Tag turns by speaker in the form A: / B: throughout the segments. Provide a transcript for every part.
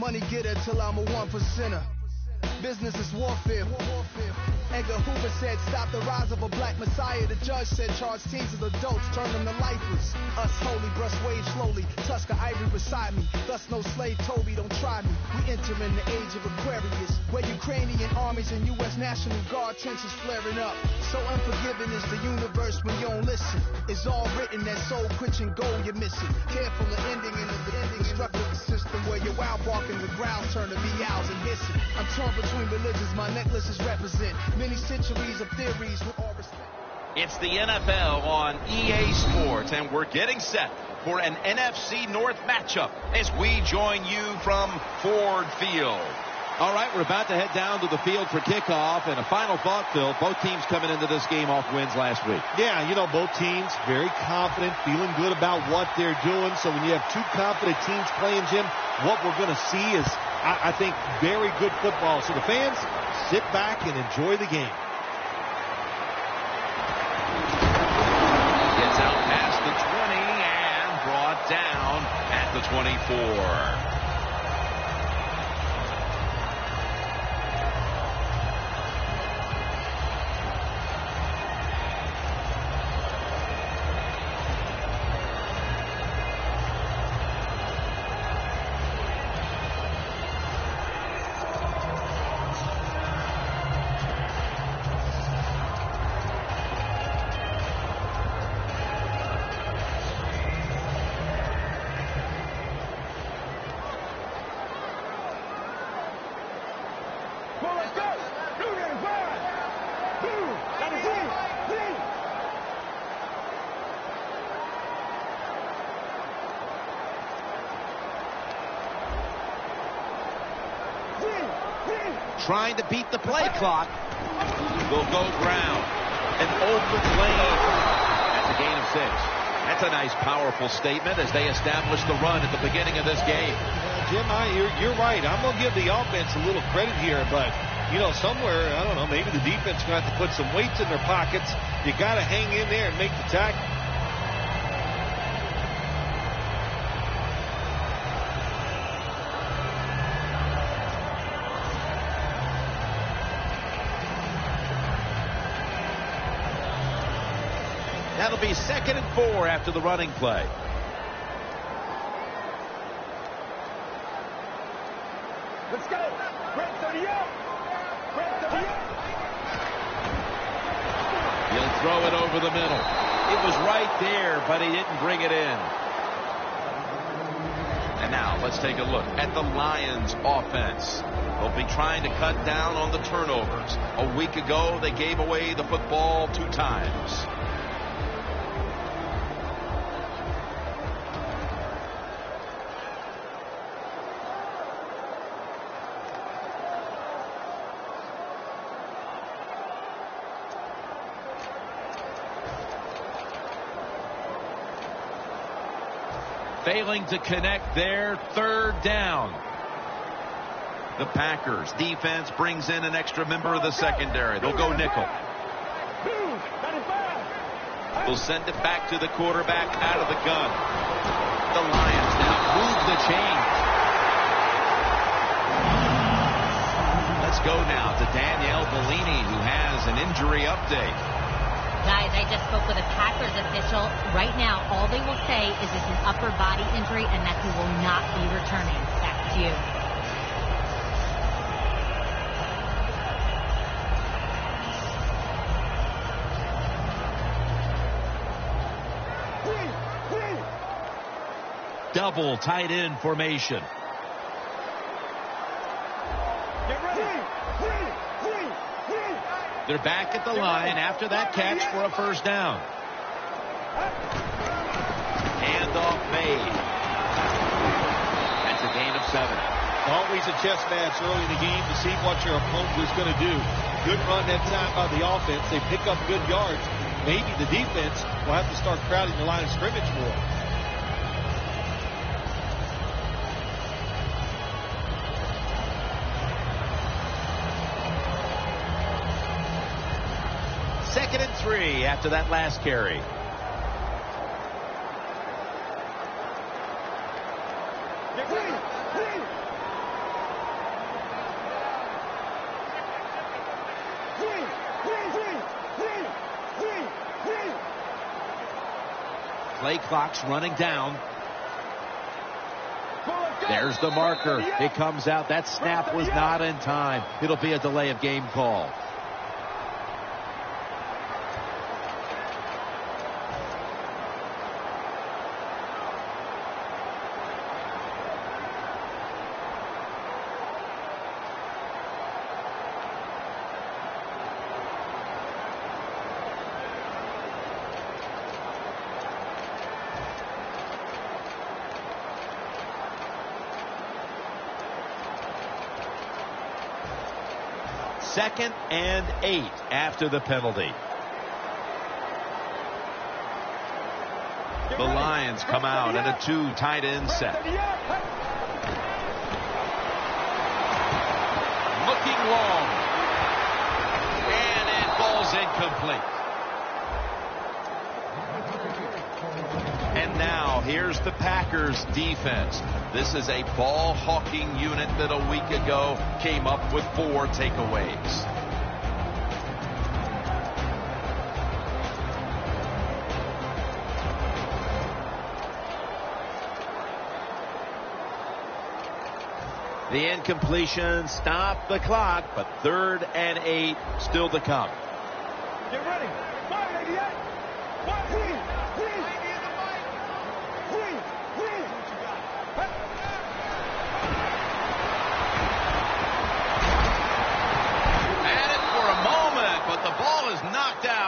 A: money getter till I'm a one percenter. Business is warfare. Edgar Hoover said, stop the rise of a black messiah. The judge said, charge teens as adults, turn them to lifeless. Us holy, brush waves slowly. Tusker Ivory beside me. Thus no slave Toby, don't try me. We enter in the age of Aquarius, where Ukrainian armies and U.S. National Guard trenches flaring up. So unforgiving is the universe when you don't listen. It's all written, that soul-quenching goal you're missing. Careful of ending in the destructive system where your wild bark and the ground turn to meows and hissing. I'm torn between religions, my necklaces represent many centuries of theories with all respect.
B: It's the NFL on EA Sports, and we're getting set for an NFC North matchup as we join you from Ford Field.
C: All right, we're about to head down to the field for kickoff, and a final thought, Phil. Both teams coming into this game off wins last week.
D: Yeah, you know, both teams very confident, feeling good about what they're doing. So when you have two confident teams playing, Jim, what we're going to see is, I think, very good football. So the fans, sit back and enjoy the game.
B: Gets out past the 20 and brought down at the 24.
C: Trying to beat the play clock.
B: Will go ground. An open lane. That's a gain of 6. That's a nice, powerful statement as they establish the run at the beginning of this game.
D: Jim, you're right. I'm going to give the offense a little credit here, but, you know, somewhere, I don't know, maybe the defense is going to have to put some weights in their pockets. You got to hang in there and make the tackle.
B: That'll be 2nd and 4 after the running play.
E: Let's go. Brent 30 up. Brent 30 up.
B: He'll throw it over the middle. It was right there, but he didn't bring it in. And now let's take a look at the Lions offense. They'll be trying to cut down on the turnovers. A week ago, they gave away the football 2 times. Failing to connect there, 3rd down. The Packers defense brings in an extra member of the secondary. They'll go nickel. They'll send it back to the quarterback out of the gun. The Lions now move the chains. Let's go now to Danielle Bellini, who has an injury update.
F: Guys, I just spoke with a Packers official. Right now, all they will say is it's an upper body injury and that he will not be returning. Back to you.
B: Double tight end formation.
E: Get ready.
B: They're back at the line after that catch for a 1st down. Handoff made. That's a gain of 7.
D: Always a chess match early in the game to see what your opponent is going to do. Good run that time by the offense. They pick up good yards. Maybe the defense will have to start crowding the line of scrimmage more.
B: Second and 3 after that last carry.
C: Play clock's running down. There's the marker. It comes out. That snap was not in time. It'll be a delay of game call. Second and 8 after the penalty. The Lions come out in a 2 tight end set. Looking long. And it falls incomplete. And now here's the Packers defense. This is a ball hawking unit that a week ago came up with 4 takeaways. The incompletion stopped the clock, but 3rd and 8 still to come.
E: Get ready. Fire, 88.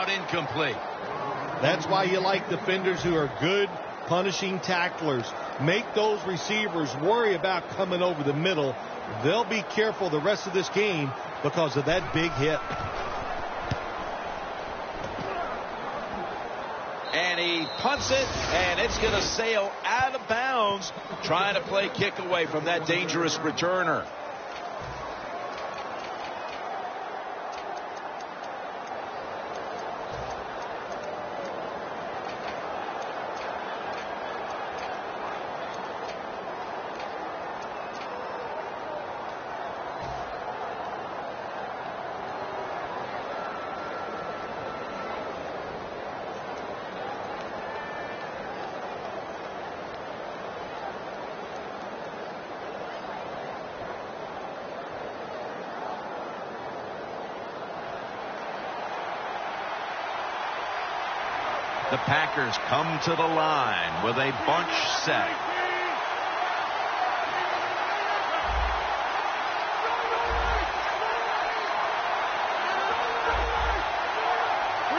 C: Incomplete.
D: That's why you like defenders who are good punishing tacklers. Make those receivers worry about coming over the middle. They'll be careful the rest of this game because of that big hit.
C: And he punts it, and it's going to sail out of bounds, trying to play kick away from that dangerous returner. The Packers come to the line with a bunch set.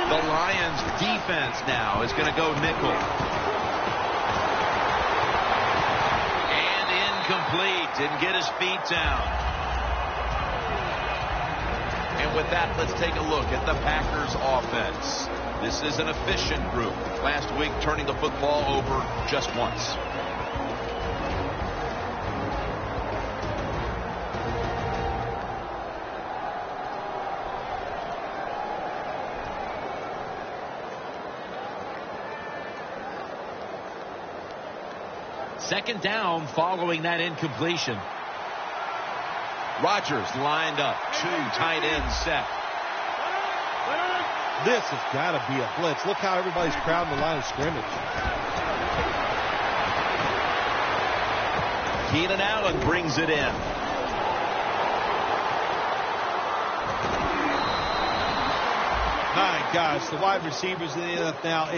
C: The Lions defense now is going to go nickel. And incomplete. Didn't get his feet down. And with that, let's take a look at the Packers offense. This is an efficient group. Last week, turning the football over just once. Second down following that incompletion. Rodgers lined up. 2 tight ends set.
D: This has got to be a blitz. Look how everybody's crowding the line of scrimmage.
C: Keenan Allen brings it in.
D: My gosh, the wide receivers in the NFL,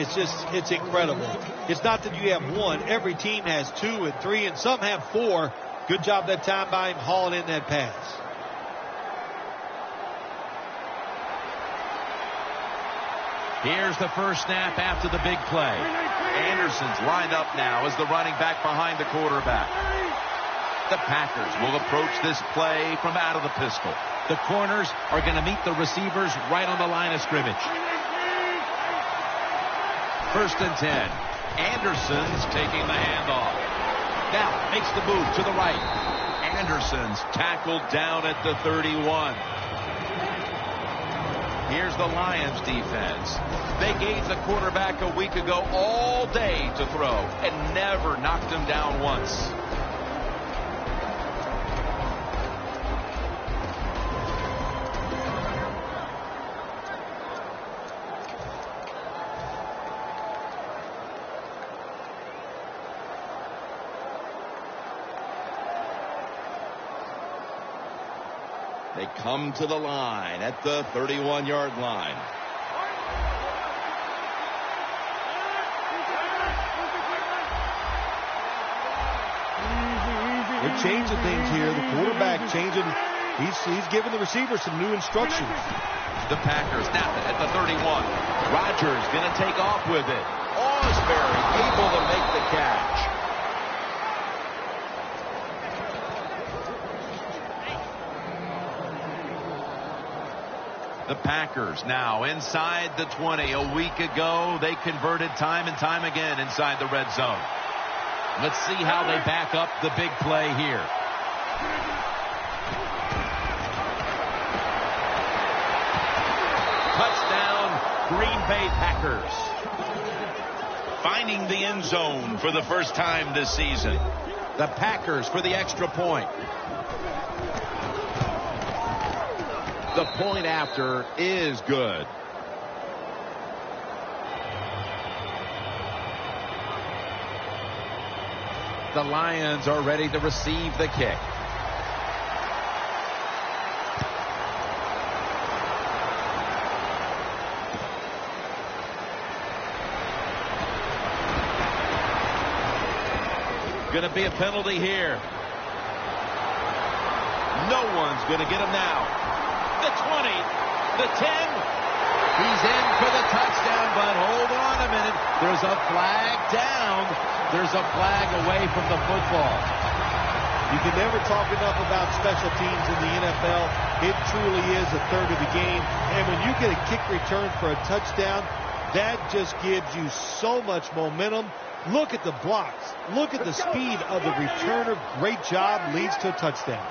D: it's incredible. It's not that you have one. Every team has 2 and 3, and some have 4. Good job that time by him hauling in that pass.
C: Here's the first snap after the big play. Anderson's lined up now as the running back behind the quarterback. The Packers will approach this play from out of the pistol. The corners are going to meet the receivers right on the line of scrimmage. 1st and 10. Anderson's taking the handoff. Now makes the move to the right. Anderson's tackled down at the 31. Here's the Lions defense. They gave the quarterback a week ago all day to throw and never knocked him down once. They come to the line at the 31-yard line.
D: They're changing things here. The quarterback changing. He's giving the receiver some new instructions.
B: The Packers snap it at the 31. Rodgers going to take off with it. Osbury able to make the catch. The Packers now inside the 20. A week ago, they converted time and time again inside the red zone. Let's see how they back up the big play here. Touchdown, Green Bay Packers. Finding the end zone for the first time this season. The Packers for the extra point. The point after is good. The Lions are ready to receive the kick. Going to be a penalty here. No one's going to get him now. The 20, the 10. He's in for the touchdown, but hold on a minute. There's a flag down. There's a flag away from the football.
D: You can never talk enough about special teams in the NFL. It truly is a third of the game. And when you get a kick return for a touchdown, that just gives you so much momentum. Look at the blocks. Look at the speed of the returner. Great job. Leads to a touchdown.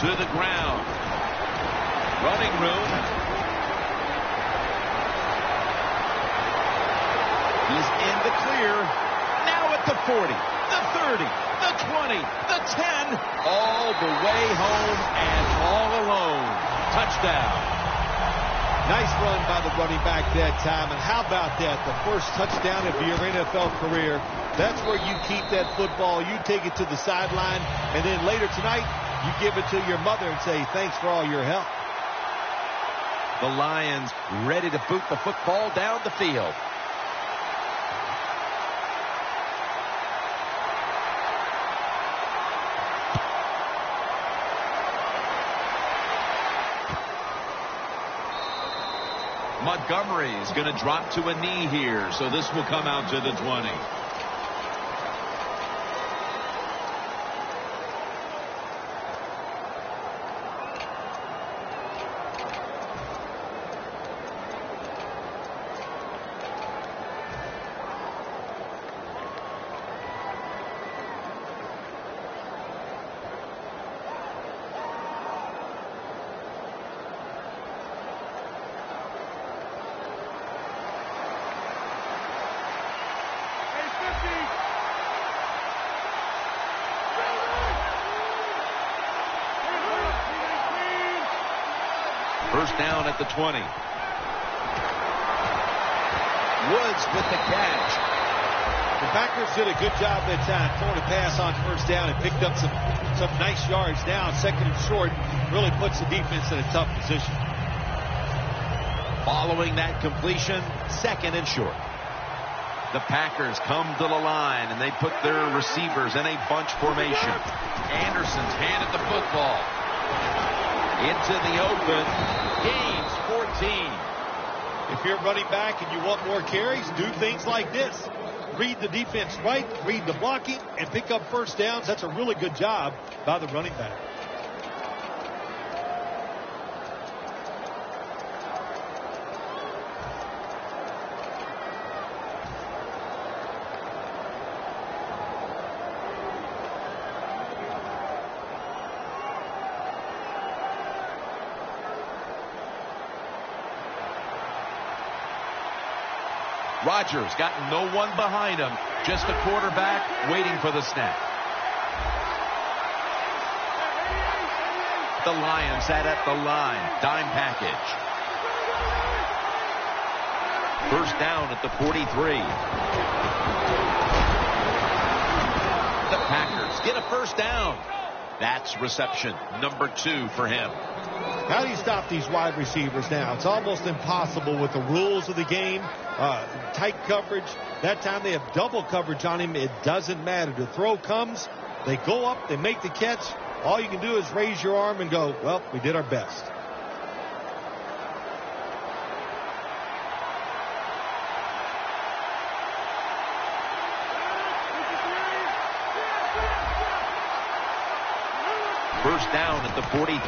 B: To the ground. Running room. He's in the clear. Now at the 40, the 30, the 20, the 10. All the way home and all alone. Touchdown.
D: Nice run by the running back that time. And how about that? The first touchdown of your NFL career. That's where you keep that football. You take it to the sideline. And then later tonight, you give it to your mother and say, thanks for all your help.
B: The Lions ready to boot the football down the field. Montgomery's going to drop to a knee here, so this will come out to the 20. First down at the 20. Woods with the catch.
D: The Packers did a good job that time throwing a pass on first down and picked up some nice yards down. Second and short really puts the defense in a tough position.
B: Following that completion, second and short. The Packers come to the line and they put their receivers in a bunch formation. Anderson's handed the football. Into the open. Gains 14.
D: If you're running back and you want more carries, do things like this. Read the defense right, read the blocking, and pick up first downs. That's a really good job by the running back.
B: Rodgers got no one behind him, just a quarterback waiting for the snap. The Lions sat at the line. Dime package. First down at the 43. The Packers get a first down. That's reception number 2 for him.
D: How do you stop these wide receivers now? It's almost impossible with the rules of the game. Tight coverage. That time they have double coverage on him. It doesn't matter. The throw comes. They go up. They make the catch. All you can do is raise your arm and go, well, we did our best.
B: First down at the 43.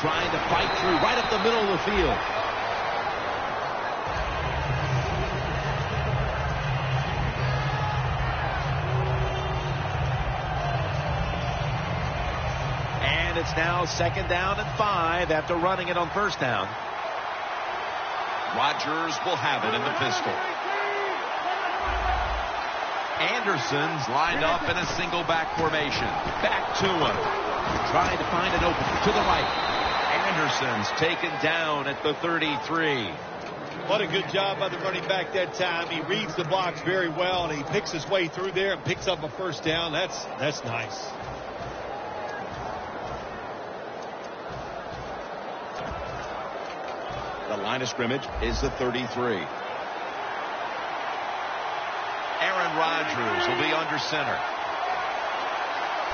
B: Trying to fight through right up the middle of the field. And it's now second down and 5 after running it on first down. Rodgers will have it in the pistol. Anderson's lined up in a single back formation. Back to him. Trying to find an opening to the right. Anderson's taken down at the 33.
D: What a good job by the running back that time. He reads the blocks very well, and he picks his way through there and picks up a first down. That's nice.
B: The line of scrimmage is the 33. Aaron Rodgers will be under center.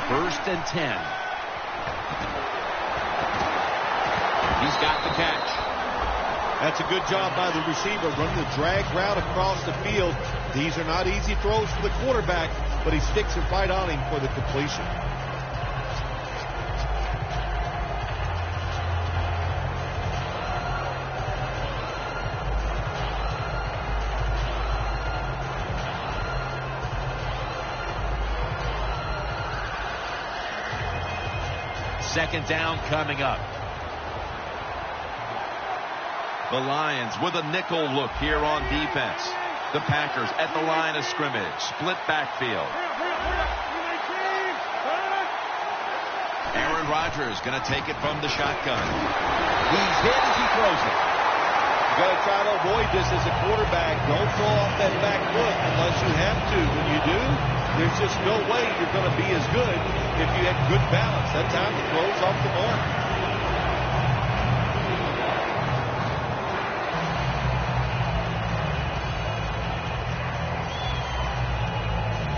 B: First and 10. He's got the catch.
D: That's a good job by the receiver, running the drag route across the field. These are not easy throws for the quarterback, but he sticks it right on him for the completion.
B: Second down coming up. The Lions with a nickel look here on defense. The Packers at the line of scrimmage. Split backfield. Aaron Rodgers going to take it from the shotgun. He's hit as he throws it.
D: You got to try to avoid this as a quarterback. Don't throw off that back foot unless you have to. When you do, there's just no way you're going to be as good if you have good balance. That time the throw's off the mark.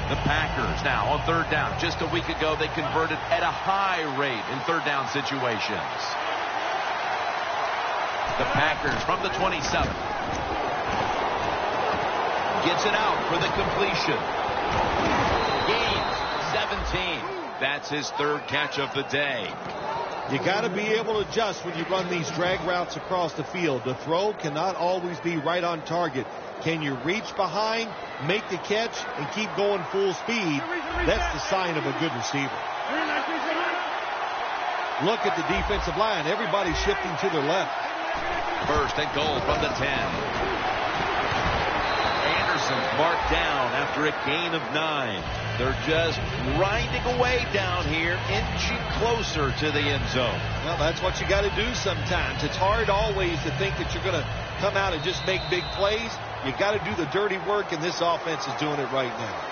B: The Packers now on third down. Just a week ago, they converted at a high rate in third down situations. The Packers from the 27. Gets it out for the completion. Gains 17. That's his third catch of the day.
D: You got to be able to adjust when you run these drag routes across the field. The throw cannot always be right on target. Can you reach behind, make the catch, and keep going full speed? That's the sign of a good receiver. Look at the defensive line. Everybody's shifting to their left.
B: First and goal from the 10. Anderson marked down after a gain of 9. They're just grinding away down here, inching closer to the end zone.
D: Well, that's what you got to do sometimes. It's hard always to think that you're going to come out and just make big plays. You got to do the dirty work, and this offense is doing it right now.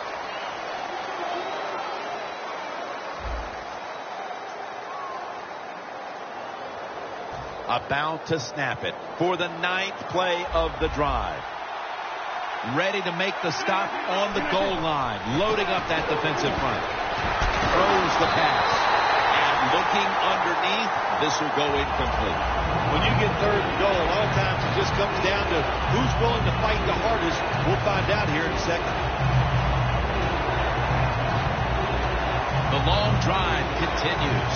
B: About to snap it for the 9th play of the drive. Ready to make the stop on the goal line. Loading up that defensive front. Throws the pass. And looking underneath, this will go incomplete.
D: When you get third and goal, a lot of times it just comes down to who's willing to fight the hardest. We'll find out here in a second.
B: The long drive continues.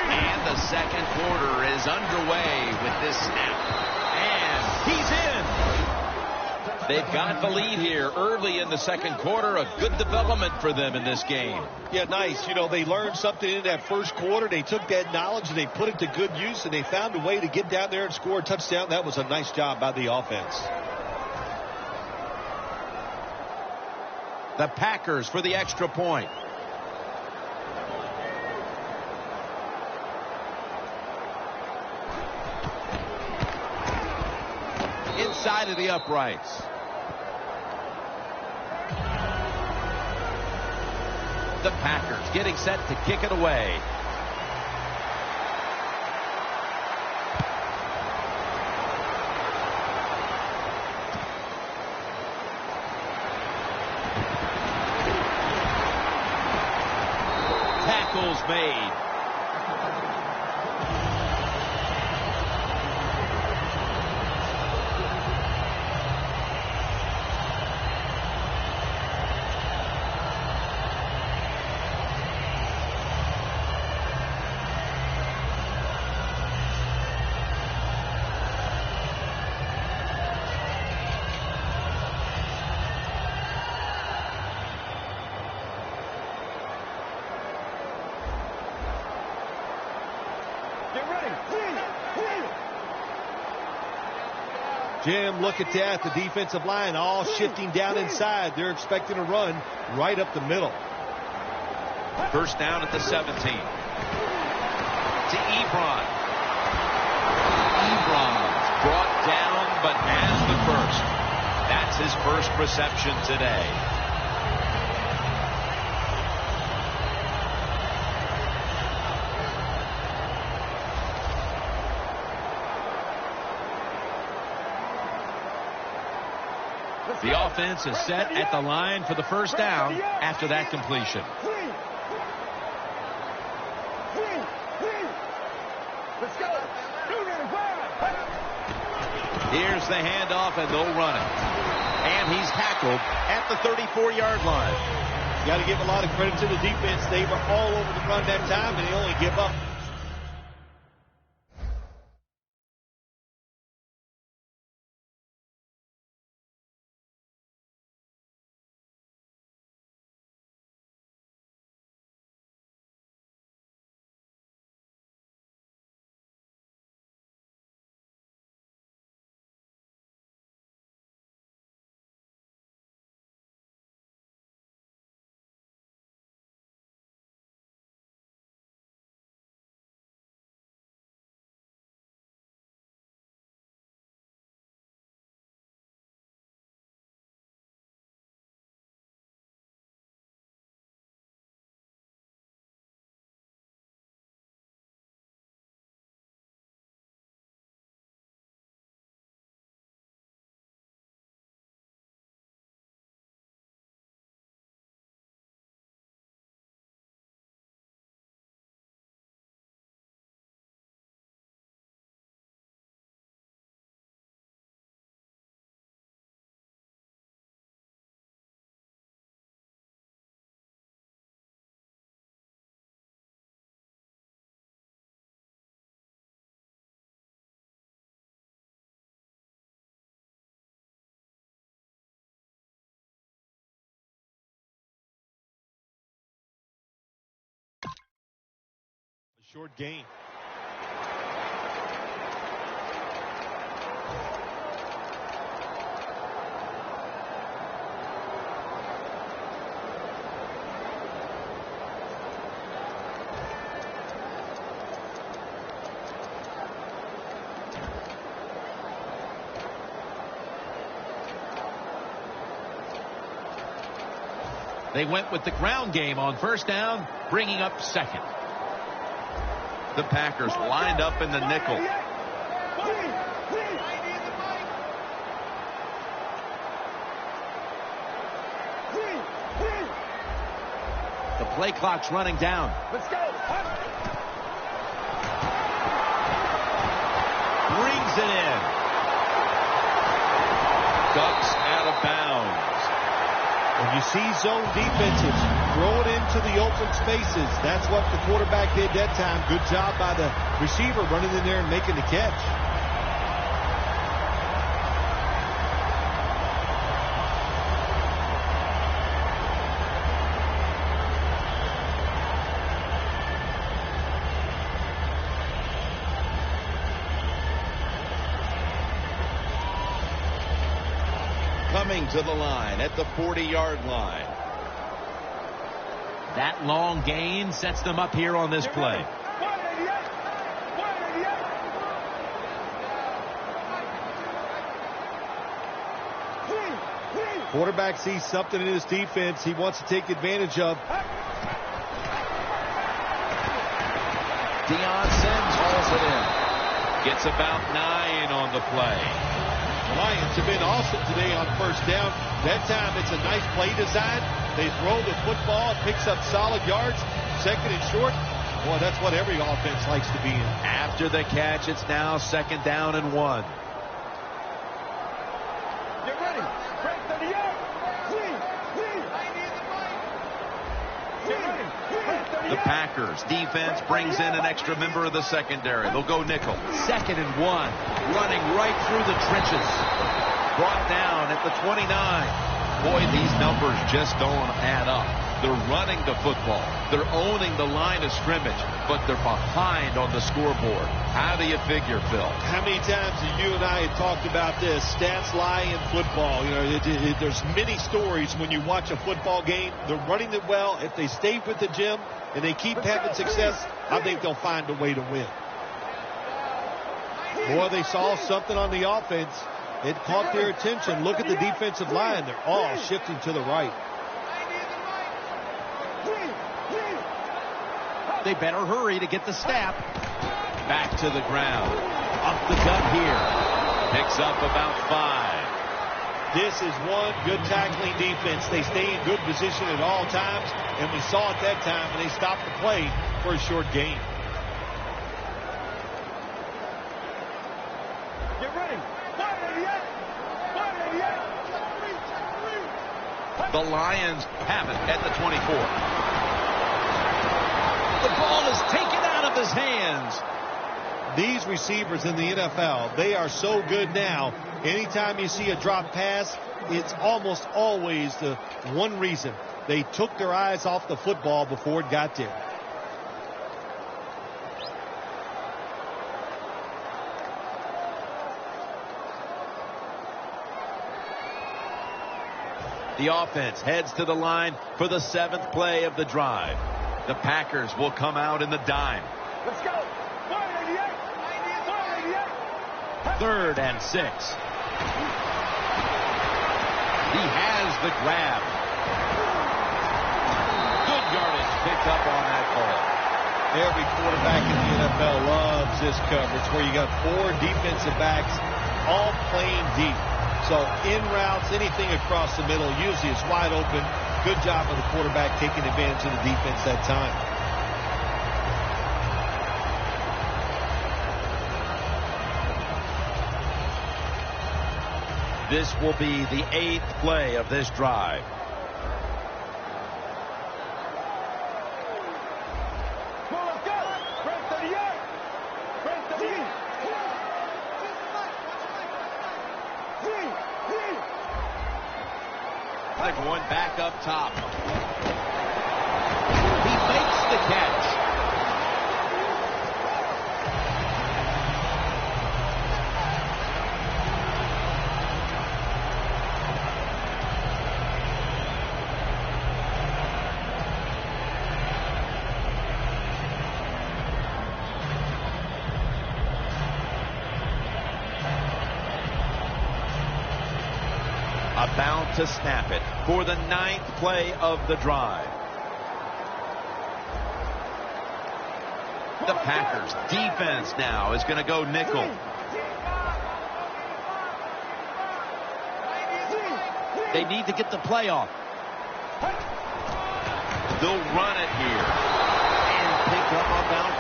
B: And the second quarter is underway with this snap. And he's in. They've got the lead here early in the second quarter. A good development for them in this game.
D: Yeah, nice. You know, they learned something in that first quarter. They took that knowledge and they put it to good use, and they found a way to get down there and score a touchdown. That was a nice job by the offense.
B: The Packers for the extra point. Inside of the uprights. The Packers getting set to kick it away. Tackles made.
D: Jim, look at that. The defensive line all shifting down inside. They're expecting a run right up the middle.
B: First down at the 17. To Ebron. Ebron's brought down but has the first. That's his first reception today. The offense is set at the line for the first down after that completion.
E: Let's go.
B: Here's the handoff, and they'll run it. And he's tackled at the 34-yard line.
D: You got to give a lot of credit to the defense. They were all over the run that time, and they only give up. Short gain.
B: They went with the ground game on first down, bringing up second. The Packers lined up in the nickel. The play clock's running down.
E: Let's go.
B: Brings it in. Ducks out of bounds.
D: When you see zone defenses, throw it into the open spaces. That's what the quarterback did that time. Good job by the receiver running in there and making the catch.
B: Coming to the line at the 40-yard line.
C: That long gain sets them up here on this play.
D: Quarterback sees something in his defense he wants to take advantage of.
C: Deion Sims hauls it in. Gets about 9 on the play.
D: The Lions have been awesome today on first down. That time it's a nice play design. They throw the football. It picks up solid yards. Second and short. Boy, that's what every offense likes to be in.
C: After the catch, it's now 2nd down and 1.
E: Get ready. Break 38.
C: The Packers defense brings in an extra member of the secondary. They'll go nickel. 2nd and 1. Running right through the trenches. Brought down at the 29. Boy, these numbers just don't add up. They're running the football. They're owning the line of scrimmage, but they're behind on the scoreboard. How do you figure, Phil?
D: How many times have you and I had talked about this? Stats lie in football. You know, there's many stories when you watch a football game. They're running it well. If they stay with the gym and they keep having success, I think they'll find a way to win. Boy, they saw something on the offense. It caught their attention. Look at the defensive line. They're all shifting to the right.
C: They better hurry to get the snap. Back to the ground. Up the gut here. Picks up about 5.
D: This is one good tackling defense. They stay in good position at all times, and we saw it that time, and they stopped the play for a short gain.
E: Get ready.
C: The Lions have it at the 24. The ball is taken out of his hands.
D: These receivers in the NFL, they are so good now. Anytime you see a drop pass, it's almost always the one reason. They took their eyes off the football before it got there.
C: The offense heads to the line for the 7th play of the drive. The Packers will come out in the dime.
E: Let's go.
C: 3rd and 6. He has the grab. Good yardage picked up on that ball.
D: Every quarterback in the NFL loves this coverage where you got 4 defensive backs all playing deep. So in routes, anything across the middle usually is wide open. Good job of the quarterback taking advantage of the defense that time.
C: This will be the 8th play of this drive. They're going back up top. He makes the catch. About to snap it for the 9th play of the drive. The Packers defense now is going to go nickel. They need to get the play off. They'll run it here and pick up about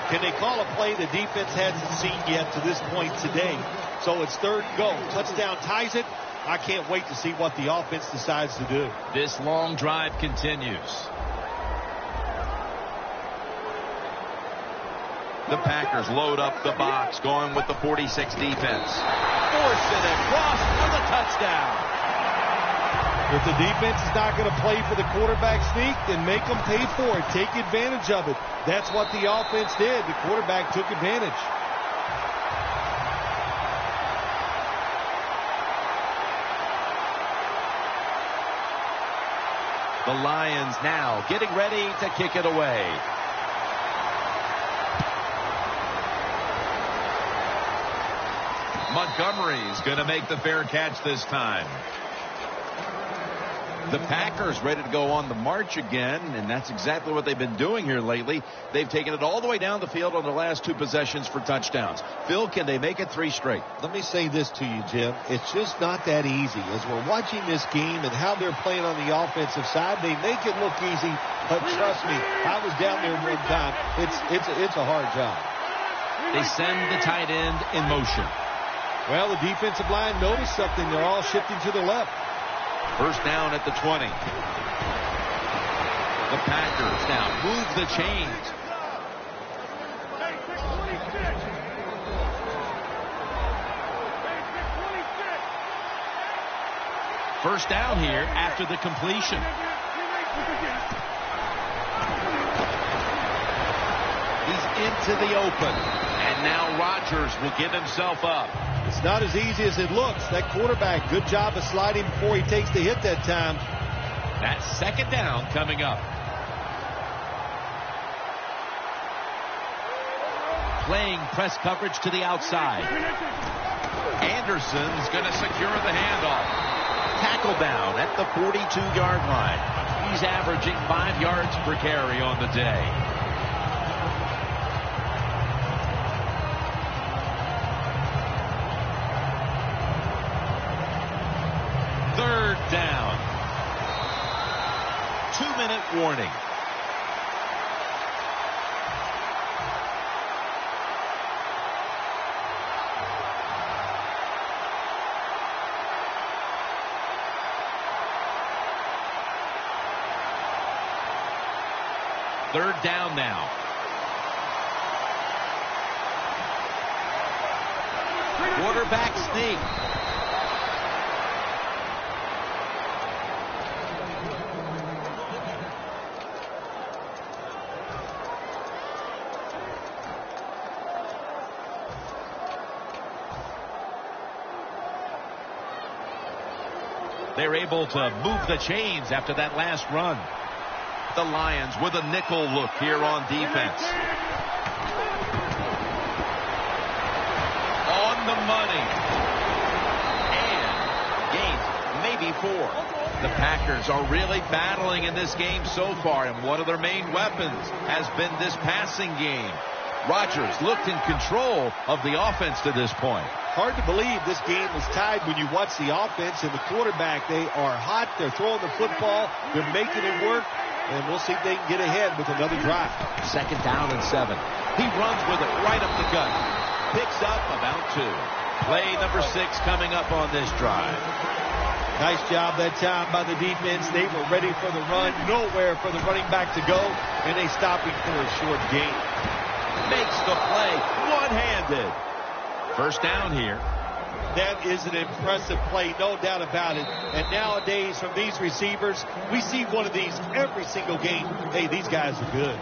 C: 4.
D: Can they call a play the defense hasn't seen yet to this point today? So it's 3rd and go. Touchdown ties it. I can't wait to see what the offense decides to do.
C: This long drive continues. The Packers load up the box, going with the 46 defense. Force it across for the touchdown.
D: If the defense is not going to play for the quarterback sneak, then make them pay for it. Take advantage of it. That's what the offense did. The quarterback took advantage.
B: The Lions now getting ready to kick it away. Montgomery's going to make the fair catch this time. The Packers ready to go on the march again, and that's exactly what they've been doing here lately. They've taken it all the way down the field on the last 2 possessions for touchdowns. Phil, can they make it 3 straight?
D: Let me say this to you, Jim. It's just not that easy. As we're watching this game and how they're playing on the offensive side, they make it look easy, but trust me, I was down there one time. It's a hard job.
B: They send the tight end in motion.
D: Well, the defensive line noticed something. They're all shifting to the left.
B: First down at the 20. The Packers now move the chains. First down here after the completion. He's into the open. And now Rodgers will give himself up.
D: It's not as easy as it looks. That quarterback, good job of sliding before he takes the hit that time.
B: That's second down coming up. Playing press coverage to the outside. Anderson's going to secure the handoff. Tackle down at the 42-yard line. He's averaging 5 yards per carry on the day. Third down. 2-minute warning. Third down now. Quarterback sneak. They're able to move the chains after that last run. The Lions with a nickel look here on defense. On the money. And gains maybe 4. The Packers are really battling in this game so far, and one of their main weapons has been this passing game. Rodgers looked in control of the offense to this point.
D: Hard to believe this game was tied when you watch the offense and the quarterback. They are hot. They're throwing the football. They're making it work. And we'll see if they can get ahead with another drive.
B: Second down and 7. He runs with it right up the gut. Picks up about 2. Play number 6 coming up on this drive.
D: Nice job that time by the defense. They were ready for the run. Nowhere for the running back to go. And they stop him for a short gain.
B: Makes the play one-handed. First down here.
D: That is an impressive play, no doubt about it. And nowadays, from these receivers, we see one of these every single game. Hey, these guys are good.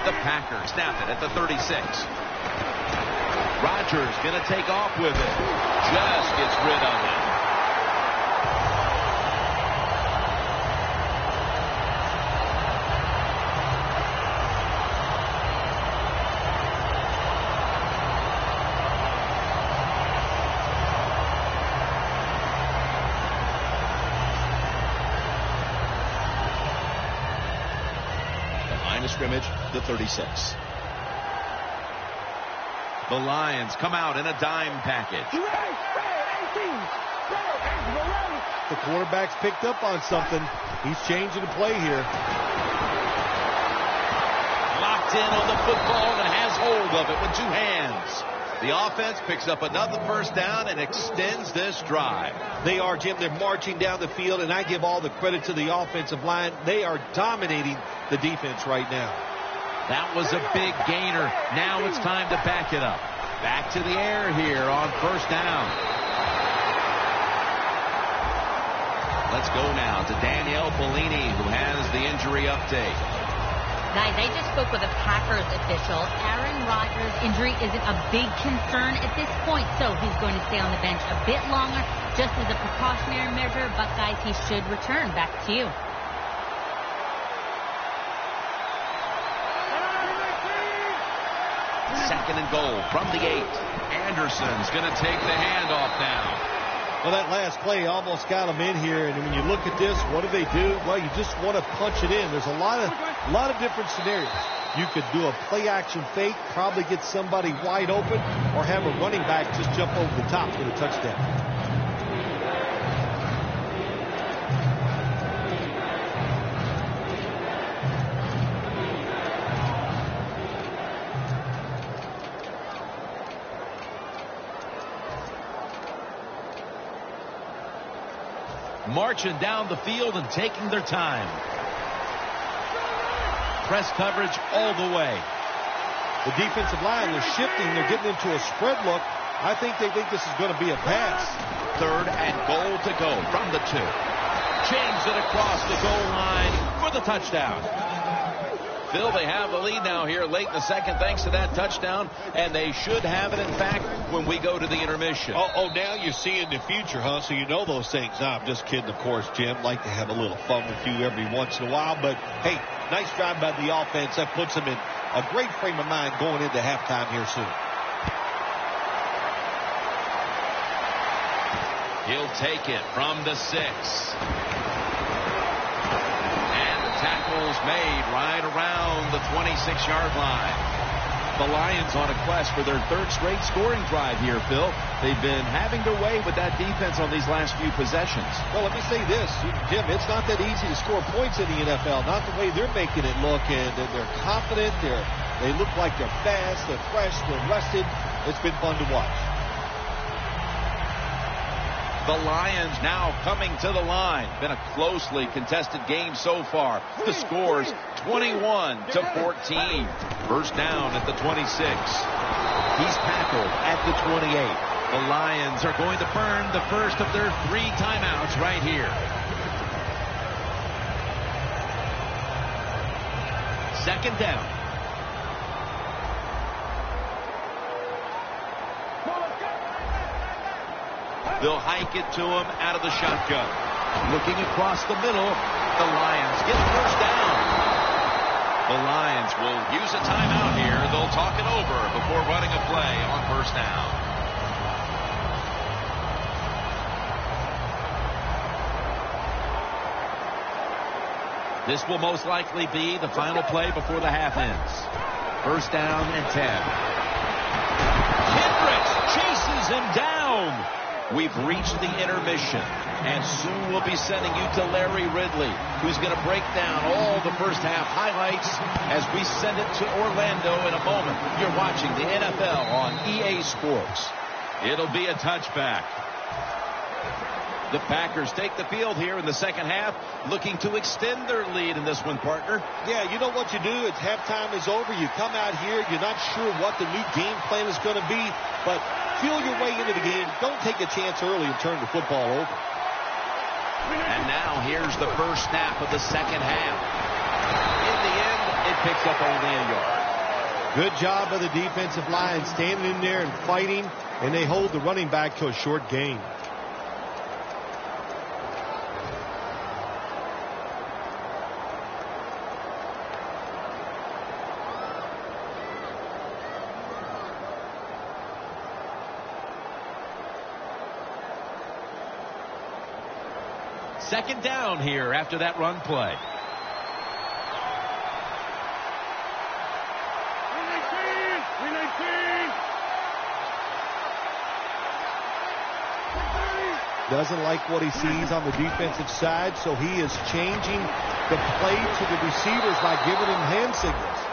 B: The Packers snap it at the 36. Rodgers going to take off with it. Just gets rid of it. Scrimmage, the 36. The Lions come out in a dime package.
D: The quarterback's picked up on something. He's changing the play here.
B: Locked in on the football and has hold of it with 2 hands. The offense picks up another first down and extends this drive.
D: They are, Jim. They're marching down the field, and I give all the credit to the offensive line. They are dominating the defense right now.
B: That was a big gainer. Now it's time to back it up. Back to the air here on first down. Let's go now to Danielle Bellini, who has the injury update.
F: Guys, I just spoke with a Packers official. Aaron Rodgers' injury isn't a big concern at this point, so he's going to stay on the bench a bit longer just as a precautionary measure. But, guys, he should return. Back to you.
B: Second and goal from the 8. Anderson's going to take the handoff now.
D: Well, that last play almost got them in here, and when you look at this, what do? Well, you just want to punch it in. There's a lot of different scenarios. You could do a play-action fake, probably get somebody wide open, or have a running back just jump over the top for the touchdown.
B: Marching down the field and taking their time. Press coverage all the way.
D: The defensive line, they're shifting. They're getting into a spread look. I think they think this is going to be a pass.
B: Third and goal to go from the 2. James it across the goal line for the touchdown. Phil, they have the lead now here late in the second thanks to that touchdown, and they should have it, in fact, when we go to the intermission.
D: Oh, now you see in the future, huh? So you know those things. No, I'm just kidding, of course, Jim. Like to have a little fun with you every once in a while. But, hey, nice drive by the offense. That puts them in a great frame of mind going into halftime here soon.
B: He'll take it from the 6. Tackles made right around the 26-yard line. The Lions on a quest for their 3rd straight scoring drive here, Phil. They've been having their way with that defense on these last few possessions.
D: Well, let me say this, Jim, it's not that easy to score points in the NFL. Not the way they're making it look, and they're confident. They look like they're fast, they're fresh, they're rested. It's been fun to watch.
B: The Lions now coming to the line. Been a closely contested game so far. The score's 21-14. First down at the 26. He's tackled at the 28. The Lions are going to burn the first of their 3 timeouts right here. Second down. They'll hike it to him out of the shotgun. Looking across the middle, the Lions get first down. The Lions will use a timeout here. They'll talk it over before running a play on first down. This will most likely be the final play before the half ends. First down and 10. Kendricks chases him down. We've reached the intermission, and soon we'll be sending you to Larry Ridley, who's going to break down all the first half highlights as we send it to Orlando in a moment. You're watching the NFL on EA Sports. It'll be a touchback. The Packers take the field here in the second half, looking to extend their lead in this one, partner.
D: Yeah, you know what you do? It's halftime is over. You come out here, you're not sure what the new game plan is going to be, but feel your way into the game. Don't take a chance early and turn the football over.
B: And now here's the first snap of the second half. In the end, it picks up only a yard.
D: Good job of the defensive line standing in there and fighting, and they hold the running back to a short gain.
B: Second down here after that run play.
D: Doesn't like what he sees on the defensive side, so he is changing the play to the receivers by giving them hand signals.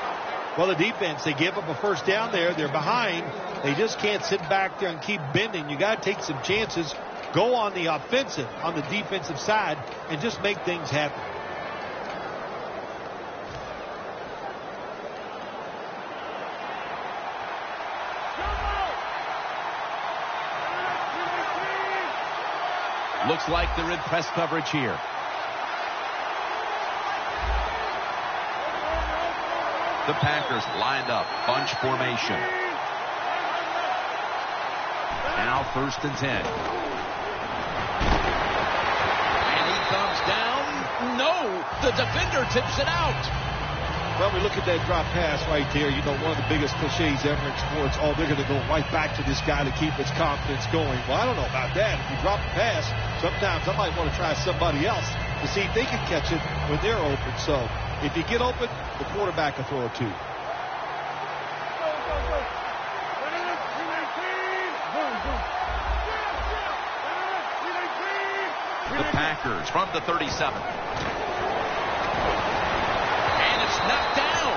D: Well, the defense, they give up a first down there. They're behind. They just can't sit back there and keep bending. You got to take some chances. Go on the offensive, on the defensive side, and just make things happen.
B: Looks like they're in press coverage here. The Packers lined up, bunch formation. Now 1st and 10. And he comes down. No, the defender tips it out.
D: Well, we look at that drop pass right there. You know, one of the biggest cliches ever in sports. Oh, they're going to go right back to this guy to keep his confidence going. Well, I don't know about that. If you drop a pass, sometimes I might want to try somebody else to see if they can catch it when they're open. So if you get open, the quarterback will throw it to you.
B: The Packers from the 37. And it's knocked down.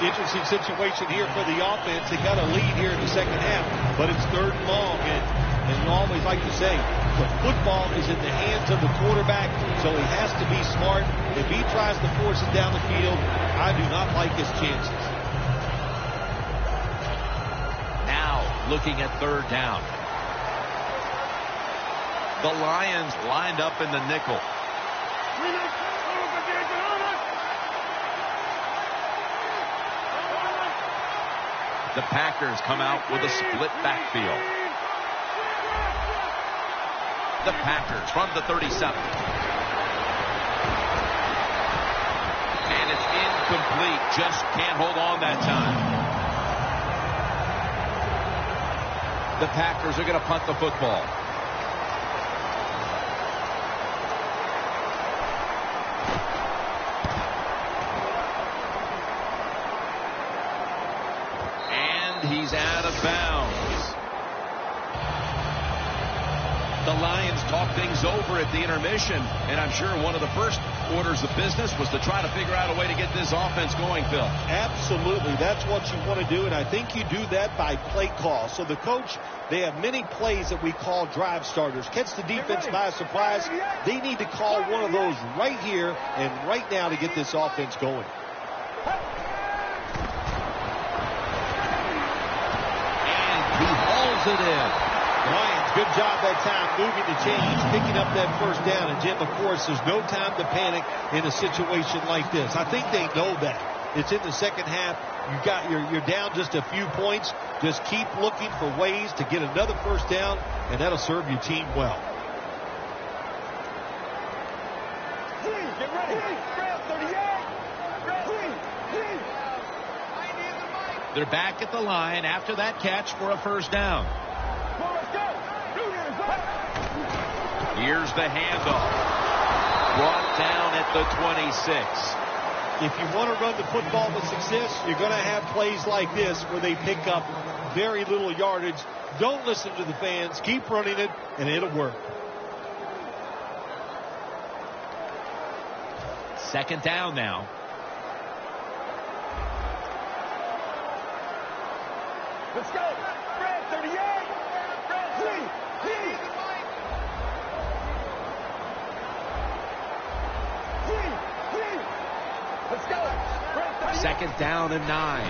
D: Interesting situation here for the offense. They got a lead here in the second half, but it's 3rd and long. And you always like to say, the football is in the hands of the quarterback, so he has to be smart. If he tries to force it down the field, I do not like his chances.
B: Now looking at 3rd down. The Lions lined up in the nickel. The Packers come out with a split backfield. The Packers from the 37. And it's incomplete. Just can't hold on that time. The Packers are going to punt the football. He's out of bounds. The Lions talk things over at the intermission, and I'm sure one of the first orders of business was to try to figure out a way to get this offense going, Phil.
D: Absolutely. That's what you want to do, and I think you do that by play call. So the coach, they have many plays that we call drive starters. Catch the defense by surprise. They need to call one of those right here and right now to get this offense going.
B: It in.
D: Lions, good job that time moving the chains, picking up that 1st down. And Jim, of course, there's no time to panic in a situation like this. I think they know that. It's in the second half. You're down just a few points. Just keep looking for ways to get another 1st down, and that'll serve your team well.
E: Get ready. 38.
B: They're back at the line after that catch for a 1st down. Here's the handoff. Brought down at the 26.
D: If you want to run the football with success, you're going to have plays like this where they pick up very little yardage. Don't listen to the fans. Keep running it, and it'll work.
B: 2nd down now.
E: Let's go. Red 38. Red 3. Let's go. Red
B: 2nd down and 9. A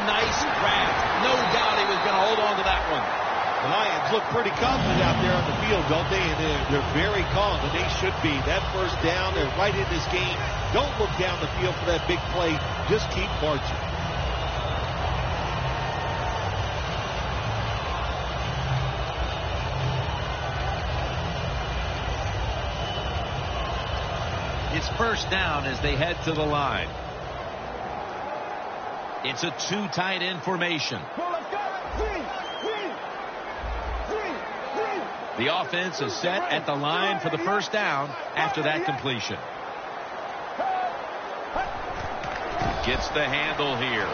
B: nice grab. No doubt he was going to hold on to that one.
D: The Lions look pretty confident out there on the field, don't they? And they're very calm, and they should be. That 1st down, they're right in this game. Don't look down the field for that big play. Just keep marching.
B: It's 1st down as they head to the line. It's a 2 tight end formation. The offense is set at the line for the 1st down after that completion. Gets the handle here.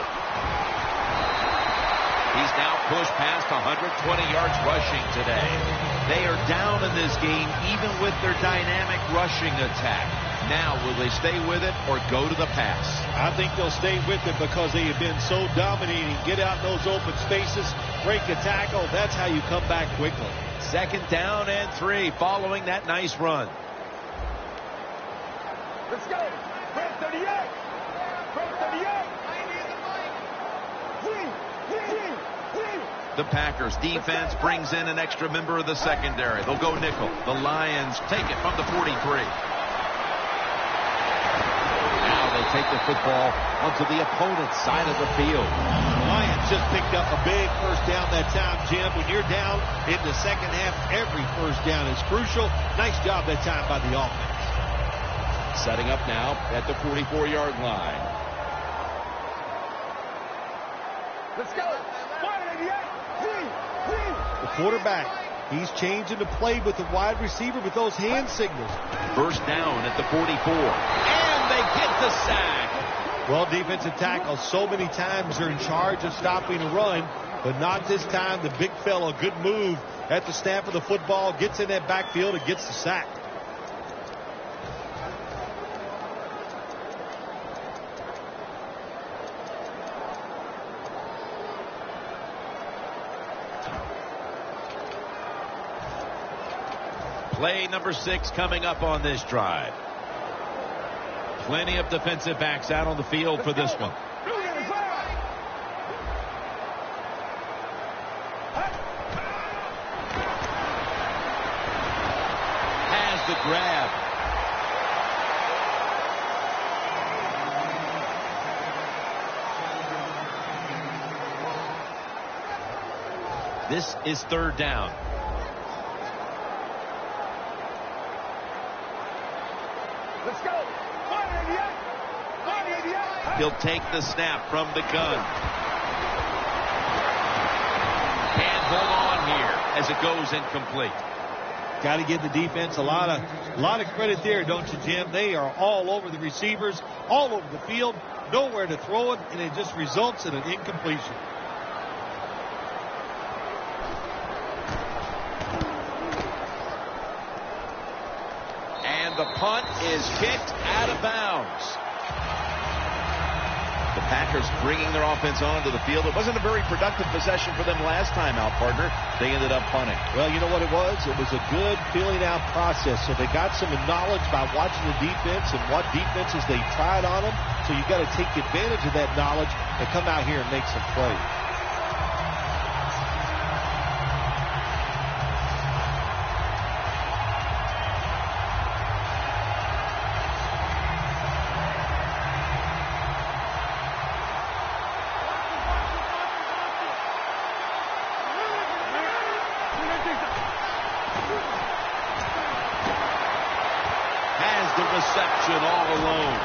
B: He's now pushed past 120 yards rushing today. They are down in this game even with their dynamic rushing attack. Now, will they stay with it or go to the pass?
D: I think they'll stay with it because they have been so dominating. Get out in those open spaces, break a tackle. That's how you come back quickly.
B: 2nd down and 3 following that nice run.
E: Let's go. Red 38. Red 38.
B: The Packers defense brings in an extra member of the secondary. They'll go nickel. The Lions take it from the 43. take the football onto the opponent's side of the field.
D: The Lions just picked up a big first down that time, Jim. When you're down in the second half, every first down is crucial. Nice job that time by the offense.
B: Setting up now at the 44-yard line.
E: Let's go.
D: The quarterback, he's changing the play with the wide receiver with those hand signals.
B: First down at the 44. And they get the sack.
D: Well, defensive tackle, so many times they're in charge of stopping a run, but not this time. The big fellow, good move at the snap of the football, gets in that backfield and gets the sack.
B: Play number 6 coming up on this drive. Plenty of defensive backs out on the field for this one. Has the grab. This is third down.
E: Let's go. 188.
B: He'll take the snap from the gun. Can't hold on here as it goes incomplete.
D: Got to give the defense a lot of credit there, don't you, Jim? They are all over the receivers, all over the field, nowhere to throw it, and it just results in an incompletion.
B: And the punt is kicked out of bounds. The Packers bringing their offense onto the field. It wasn't a very productive possession for them last time out, partner. They ended up punting.
D: Well, you know what it was? It was a good filling out process. So they got some knowledge by watching the defense and what defenses they tried on them. So you got to take advantage of that knowledge and come out here and make some plays.
B: All alone.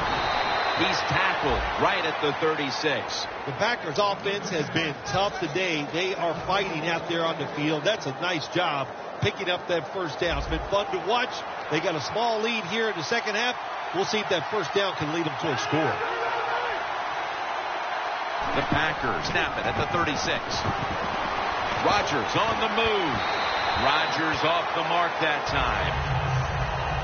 B: He's tackled right at the 36.
D: The Packers offense has been tough today. They are fighting out there on the field. That's a nice job picking up that first down. It's been fun to watch. They got a small lead here in the second half. We'll see if that first down can lead them to a score.
B: The Packers snap it at the 36. Rodgers on the move. Rodgers off the mark that time.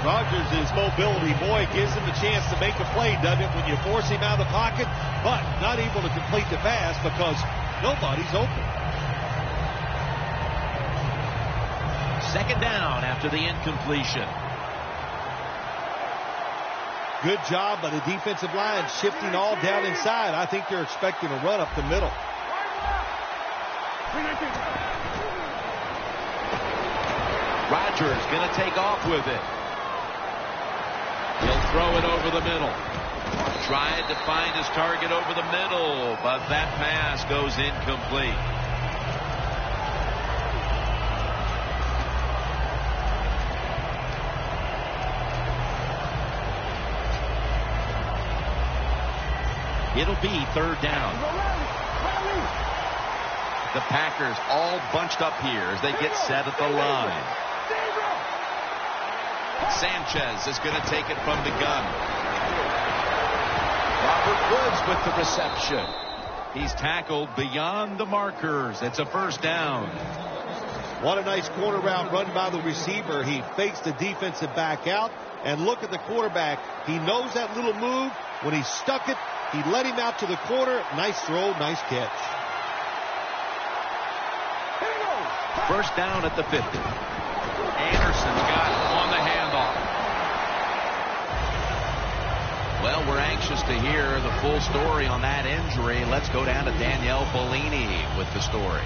D: Rodgers' mobility, boy, gives him a chance to make a play, doesn't it, when you force him out of the pocket, but not able to complete the pass because nobody's open.
B: Second down after the incompletion.
D: Good job by the defensive line shifting all down inside. I think they're expecting a run up the middle.
B: Rodgers going to take off with it. He'll throw it over the middle. Tried to find his target over the middle, but that pass goes incomplete. It'll be third down. The Packers all bunched up here as they get set at the line. Sanchez is going to take it from the gun. Robert Woods with the reception. He's tackled beyond the markers. It's a first down.
D: What a nice corner route run by the receiver. He fakes the defensive back out. And look at the quarterback. He knows that little move. When he stuck it, he led him out to the corner. Nice throw, nice catch.
B: First down at the 50. Anderson's got on the handoff. Well, we're anxious to hear the full story on that injury. Let's go down to Danielle Bellini with the story.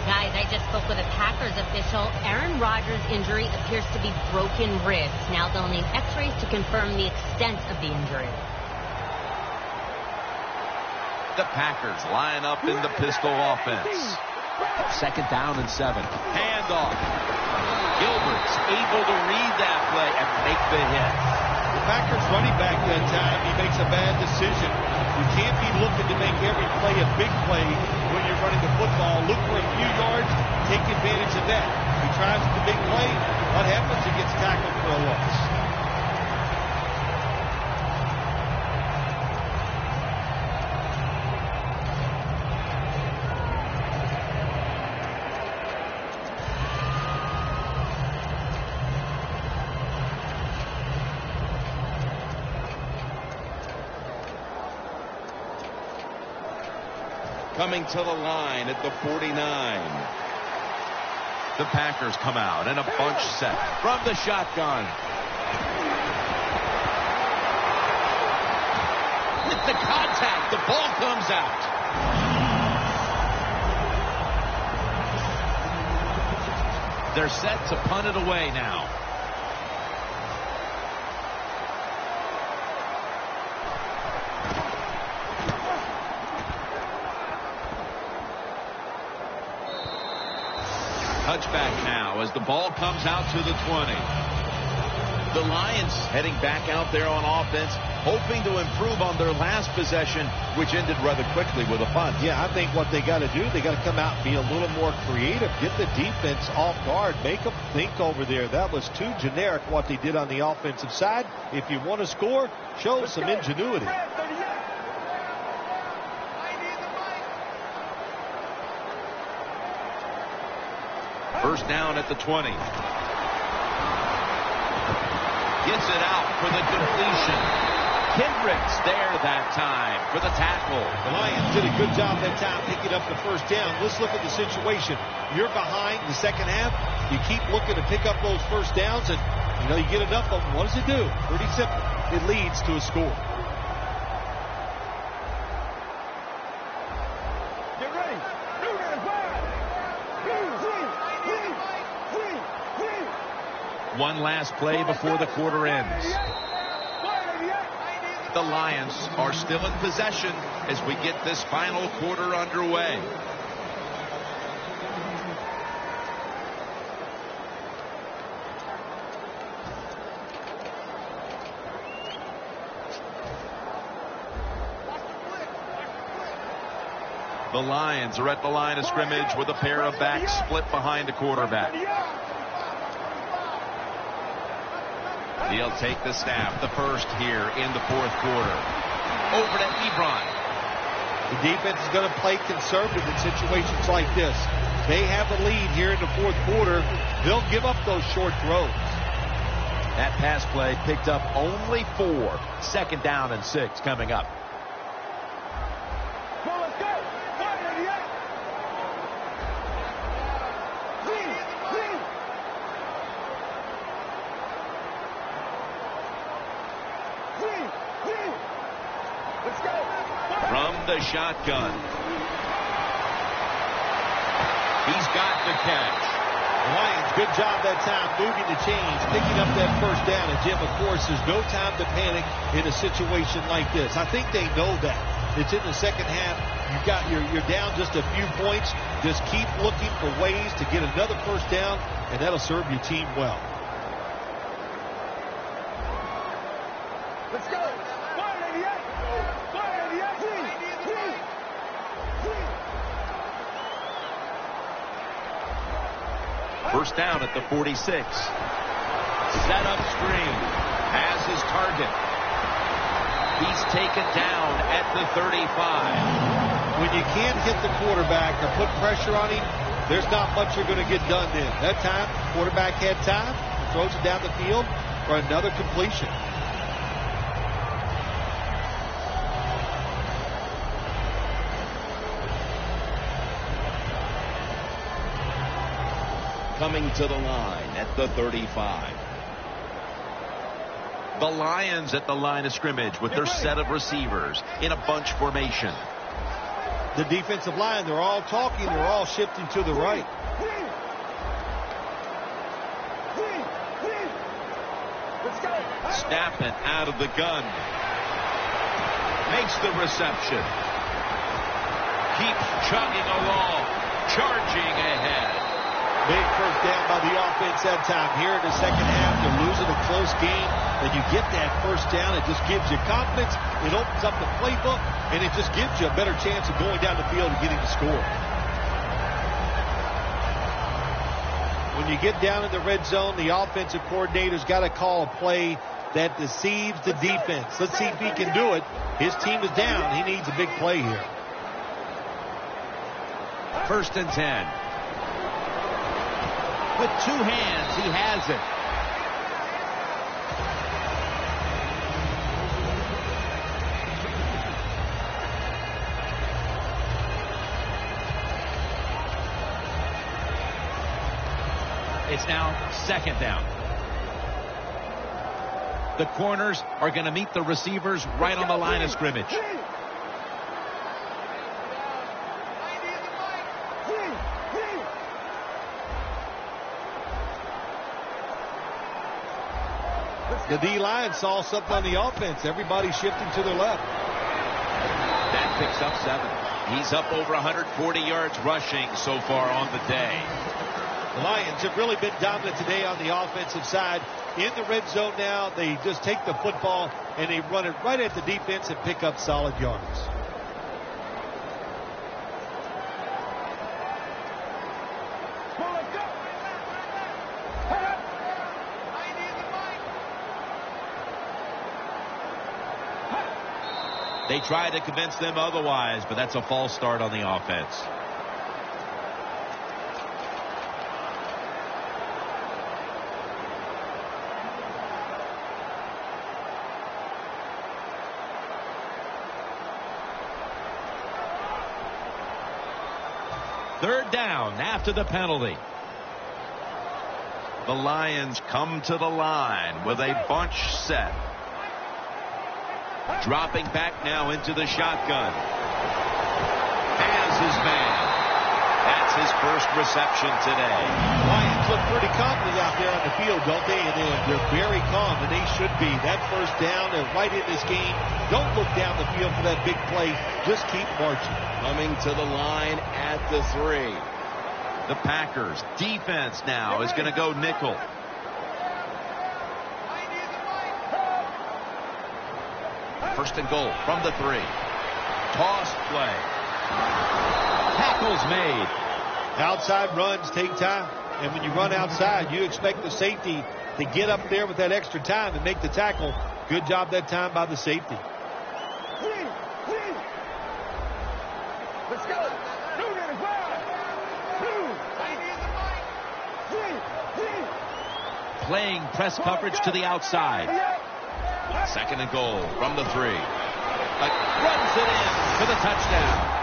F: Guys, I just spoke with a Packers official. Aaron Rodgers' injury appears to be broken ribs. Now they'll need x-rays to confirm the extent of the injury.
B: The Packers line up in the pistol offense.
C: 2nd down and 7.
B: Handoff. Gilbert's able to read that play and make the hit.
D: The Packers running back that time, he makes a bad decision. You can't be looking to make every play a big play when you're running the football. Look for a few yards, take advantage of that. He tries the big play. What happens? He gets tackled for a loss.
B: Coming to the line at the 49. The Packers come out in a bunch set from the shotgun. With the contact, the ball comes out. They're set to punt it away now. Touchback now as the ball comes out to the 20. The Lions heading back out there on offense, hoping to improve on their last possession, which ended rather quickly with a punt.
D: Yeah, I think what they got to do, they got to come out and be a little more creative, get the defense off guard, make them think over there. That was too generic what they did on the offensive side. If you want to score, show some ingenuity.
B: First down at the 20. Gets it out for the completion. Kendricks there that time for the tackle.
D: The Lions did a good job that time picking up the first down. Let's look at the situation. You're behind the second half. You keep looking to pick up those first downs, and you get enough of them. What does it do? Pretty simple. It leads to a score.
E: Get ready.
B: One last play before the quarter ends. The Lions are still in possession as we get this final quarter underway. The Lions are at the line of scrimmage with a pair of backs split behind a quarterback. He'll take the snap, the first here in the fourth quarter. Over to Ebron.
D: The defense is going to play conservative in situations like this. They have the lead here in the fourth quarter. They'll give up those short throws.
B: That pass play picked up only 4. 2nd down and 6 coming up. From the shotgun. He's got the catch.
D: Lions, good job that time moving the chains, picking up that first down. And Jim, of course, there's no time to panic in a situation like this. I think they know that. It's in the second half. You're down just a few points. Just keep looking for ways to get another first down, and that'll serve your team well.
E: Let's go.
B: First down at the 46. Set up screen. Has his target. He's taken down at the 35.
D: When you can't hit the quarterback or put pressure on him, there's not much you're going to get done then. That time, quarterback had time, throws it down the field for another completion.
B: Coming to the line at the 35. The Lions at the line of scrimmage with their set of receivers in a bunch formation.
D: The defensive line, they're all talking, they're all shifting to the right.
B: Snapping out of the gun. Makes the reception. keeps chugging along, charging ahead.
D: Big first down by the offense that time. Here in the second half, they're losing a close game. And you get that first down, it just gives you confidence. It opens up the playbook, and it just gives you a better chance of going down the field and getting the score. When you get down in the red zone, the offensive coordinator's got to call a play that deceives the defense. Let's see if he can do it. His team is down. He needs a big play here.
B: 1st and 10. With 2 hands, he has it. It's now 2nd down. The corners are going to meet the receivers right on the line of scrimmage.
D: The D-line saw something on the offense. Everybody shifting to their left.
B: That picks up 7. He's up over 140 yards rushing so far on the day.
D: The Lions have really been dominant today on the offensive side. In the red zone now, they just take the football and they run it right at the defense and pick up solid yards.
B: They try to convince them otherwise, but that's a false start on the offense. Third down after the penalty. The Lions come to the line with a bunch set. Dropping back now into the shotgun. Has his man. That's his first reception today.
D: Lions look pretty confident out there on the field, don't they? And they're very calm, and they should be. That first down, they're right in this game. Don't look down the field for that big play. Just keep marching.
C: Coming to the line at the 3.
B: The Packers defense now is going to go nickel. First and goal from the 3. Toss play. Tackles made.
D: Outside runs take time. And when you run outside, you expect the safety to get up there with that extra time and make the tackle. Good job that time by the safety.
E: Let's go.
B: Playing press coverage to the outside. 2nd and goal from the 3. Runs it in for the touchdown.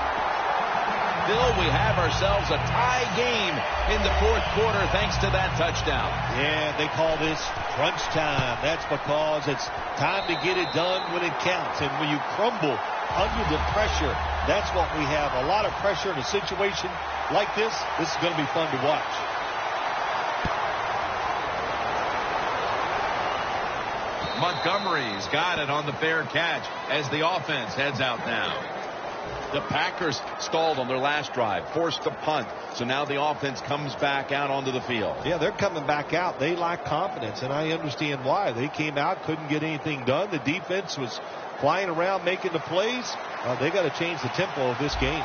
B: Bill, we have ourselves a tie game in the 4th quarter thanks to that touchdown.
D: Yeah, they call this crunch time. That's because it's time to get it done when it counts. And when you crumble under the pressure, that's what we have. A lot of pressure in a situation like this. This is going to be fun to watch.
B: Montgomery's got it on the fair catch as the offense heads out now.
C: The Packers stalled on their last drive, forced to punt. So now the offense comes back out onto the field.
D: Yeah, they're coming back out. They lack confidence, and I understand why. They came out, couldn't get anything done. The defense was flying around making the plays. They got to change the tempo of this game.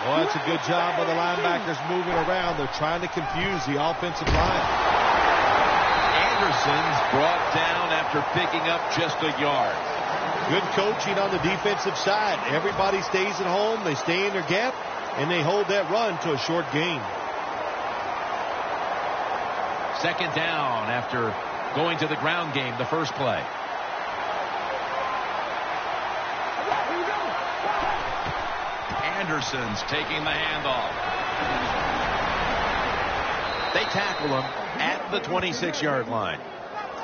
D: Well, that's a good job by the linebackers moving around. They're trying to confuse the offensive line.
B: Anderson's brought down after picking up just a yard.
D: Good coaching on the defensive side. Everybody stays at home. They stay in their gap, and they hold that run to a short gain.
B: 2nd down after going to the ground game the first play. Anderson's taking the handoff. They tackle him at the 26-yard line.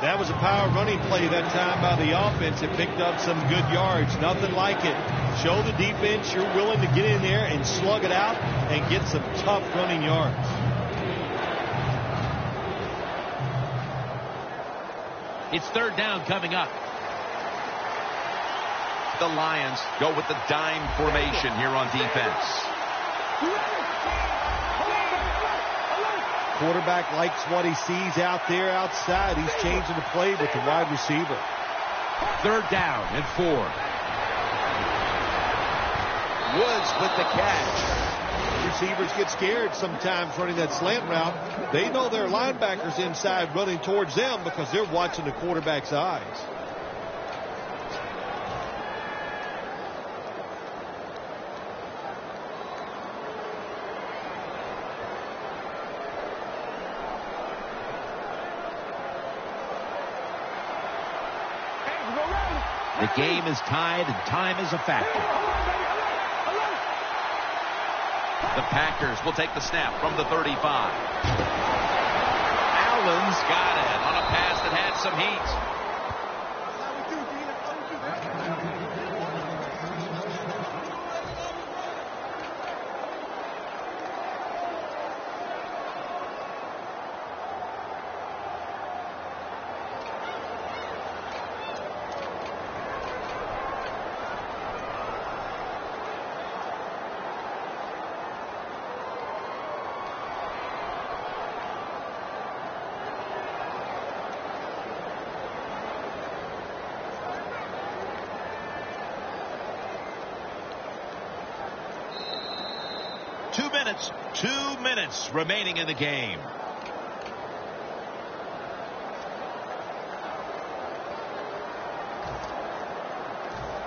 D: That was a power running play that time by the offense. It picked up some good yards. Nothing like it. Show the defense you're willing to get in there and slug it out and get some tough running yards.
B: It's 3rd down coming up. The Lions go with the dime formation here on defense.
D: Quarterback likes what he sees out there outside. He's changing the play with the wide receiver.
B: 3rd down and 4. Woods with the catch.
D: Receivers get scared sometimes running that slant route. They know their linebackers inside running towards them because they're watching the quarterback's eyes.
B: The game is tied and time is a factor. The Packers will take the snap from the 35. Allen's got it on a pass that had some heat. Two minutes remaining in the game.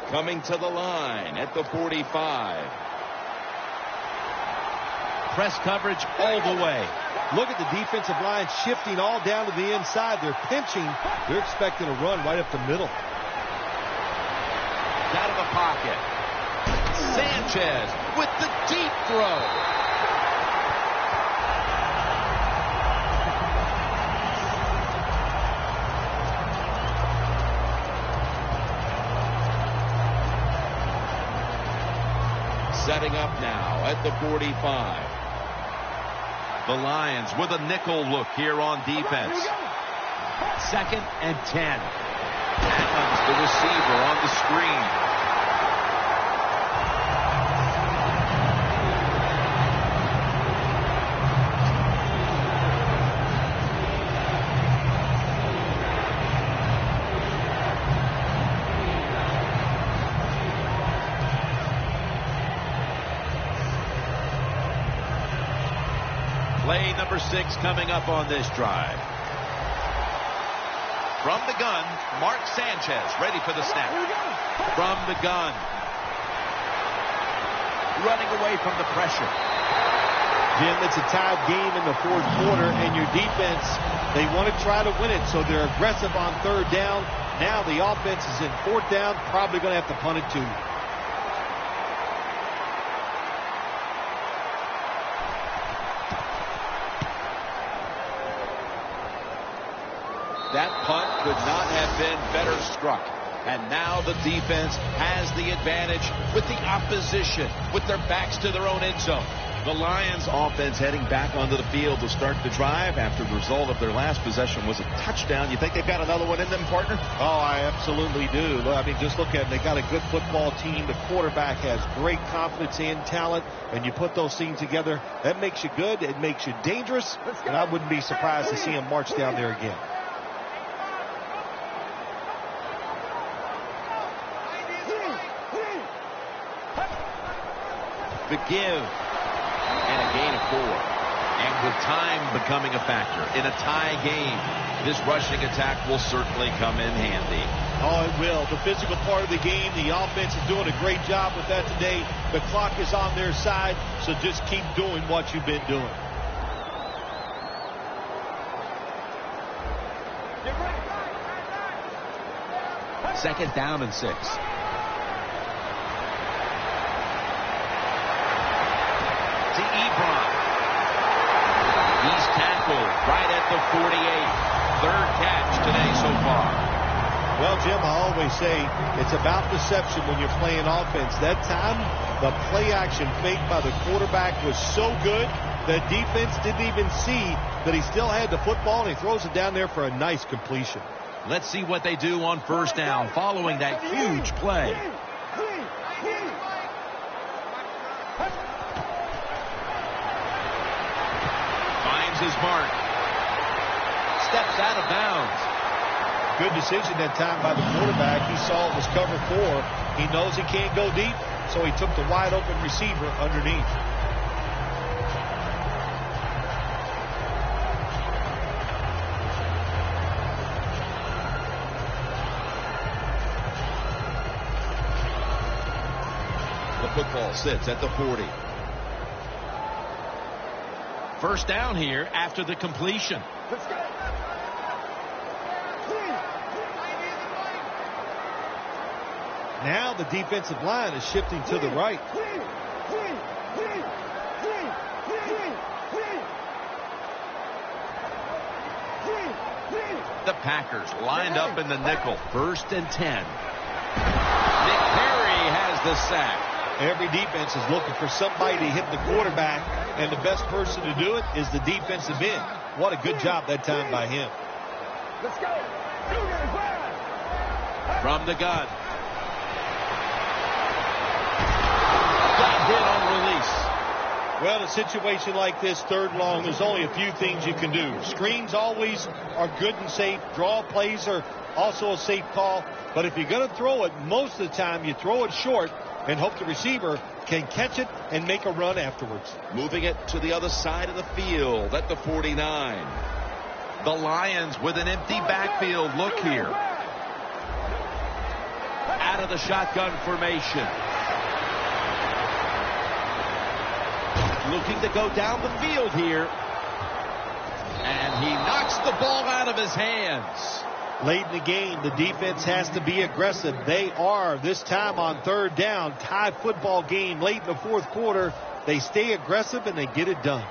B: Coming to the line at the 45. Press coverage all the way.
D: Look at the defensive line shifting all down to the inside. They're pinching. They're expecting a run right up the middle.
B: Out of the pocket. Sanchez with the deep throw. Setting up now at the 45. The Lions with a nickel look here on defense. 2nd and 10. Allen's the receiver on the screen. Play number 6 coming up on this drive. From the gun, Mark Sanchez ready for the snap. From the gun. Running away from the pressure.
D: Jim, it's a tied game in the 4th quarter, and your defense, they want to try to win it, so they're aggressive on 3rd down. Now the offense is in 4th down, probably going to have to punt it too.
B: That punt could not have been better struck. And now the defense has the advantage with the opposition, with their backs to their own end zone. The Lions offense heading back onto the field to start the drive after the result of their last possession was a touchdown. You think they've got another one in them, partner?
D: Oh, I absolutely do. I mean, just look at them. They got a good football team. The quarterback has great confidence and talent. And you put those things together, that makes you good. It makes you dangerous. And I wouldn't be surprised to see him march down there again.
B: The give, and a gain of 4. And with time becoming a factor in a tie game, this rushing attack will certainly come in handy.
D: Oh, it will. The physical part of the game, the offense is doing a great job with that today. The clock is on their side, so just keep doing what you've been doing.
B: Second down and 6. He's tackled right at the 48. 3rd catch today so far.
D: Well, Jim, I always say it's about deception when you're playing offense. That time, the play action fake by the quarterback was so good that defense didn't even see that he still had the football, and he throws it down there for a nice completion.
B: Let's see what they do on 1st down following that huge play. leaves his mark. Steps out of bounds.
D: Good decision that time by the quarterback. He saw it was cover 4. He knows he can't go deep, so he took the wide open receiver underneath.
B: The football sits at the 40. First down here after the completion.
E: Let's go.
D: Now the defensive line is shifting to the right.
B: The Packers lined up in the nickel. 1st and 10. Nick Perry has the sack.
D: Every defense is looking for somebody to hit the quarterback, and the best person to do it is the defensive end. What a good job that time by him.
E: Let's go.
B: From the gun. Got hit on release.
D: Well, in a situation like this, 3rd and long, there's only a few things you can do. Screens always are good and safe. Draw plays are also a safe call. But if you're going to throw it, most of the time you throw it short and hope the receiver can catch it and make a run afterwards.
B: Moving it to the other side of the field at the 49. The Lions with an empty backfield look here. Out of the shotgun formation. Looking to go down the field here. And he knocks the ball out of his hands.
D: Late in the game, the defense has to be aggressive. They are this time on 3rd down. Tie football game late in the 4th quarter. They stay aggressive and they get it done.